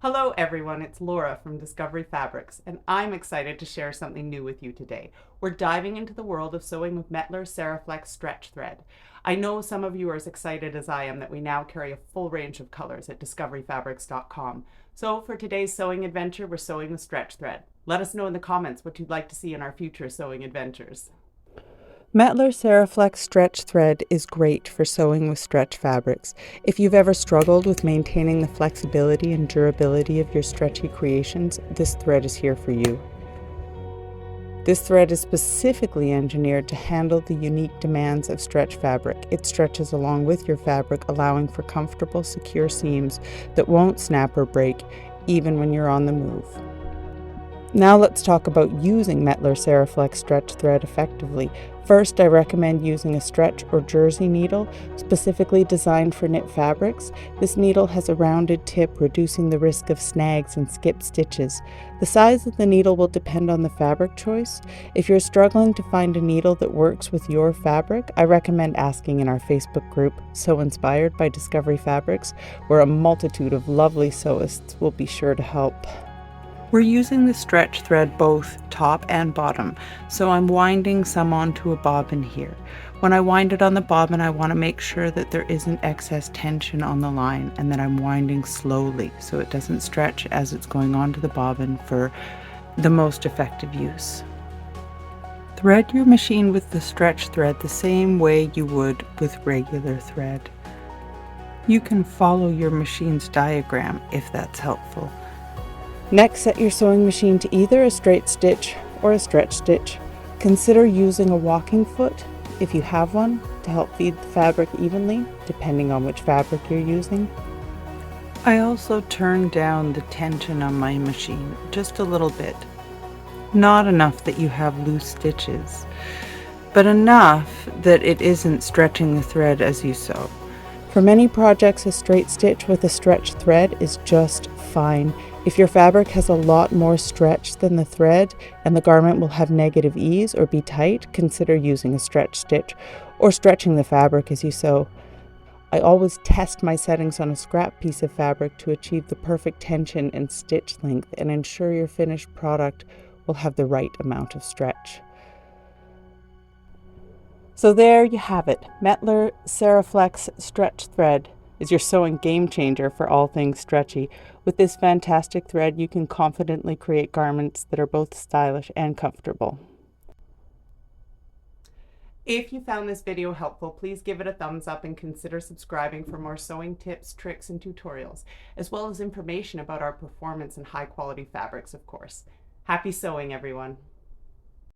Hello everyone, it's Laura from Discovery Fabrics, and I'm excited to share something new with you today. We're diving into the world of sewing with Metler Seraflex Stretch Thread. I know some of you are as excited as I am that we now carry a full range of colors at discoveryfabrics.com. So for today's sewing adventure, we're sewing with stretch thread. Let us know in the comments what you'd like to see in our future sewing adventures. Metler Seraflex Stretch Thread is great for sewing with stretch fabrics. If you've ever struggled with maintaining the flexibility and durability of your stretchy creations, this thread is here for you. This thread is specifically engineered to handle the unique demands of stretch fabric. It stretches along with your fabric, allowing for comfortable, secure seams that won't snap or break, even when you're on the move. Now let's talk about using Metler Seraflex Stretch Thread effectively. First, I recommend using a stretch or jersey needle specifically designed for knit fabrics. This needle has a rounded tip, reducing the risk of snags and skip stitches. The size of the needle will depend on the fabric choice. If you're struggling to find a needle that works with your fabric, I recommend asking in our Facebook group, So Inspired by Discovery Fabrics, where a multitude of lovely sewists will be sure to help. We're using the stretch thread both top and bottom, so I'm winding some onto a bobbin here. When I wind it on the bobbin, I want to make sure that there isn't excess tension on the line and that I'm winding slowly so it doesn't stretch as it's going onto the bobbin for the most effective use. Thread your machine with the stretch thread the same way you would with regular thread. You can follow your machine's diagram if that's helpful. Next, set your sewing machine to either a straight stitch or a stretch stitch. Consider using a walking foot, if you have one, to help feed the fabric evenly, depending on which fabric you're using. I also turn down the tension on my machine just a little bit. Not enough that you have loose stitches, but enough that it isn't stretching the thread as you sew. For many projects, a straight stitch with a stretch thread is just fine. If your fabric has a lot more stretch than the thread and the garment will have negative ease or be tight, consider using a stretch stitch or stretching the fabric as you sew. I always test my settings on a scrap piece of fabric to achieve the perfect tension and stitch length and ensure your finished product will have the right amount of stretch. So there you have it. Metler Seraflex Stretch Thread is your sewing game changer for all things stretchy. With this fantastic thread, you can confidently create garments that are both stylish and comfortable. If you found this video helpful, please give it a thumbs up and consider subscribing for more sewing tips, tricks, and tutorials, as well as information about our performance and high quality fabrics, of course. Happy sewing, everyone!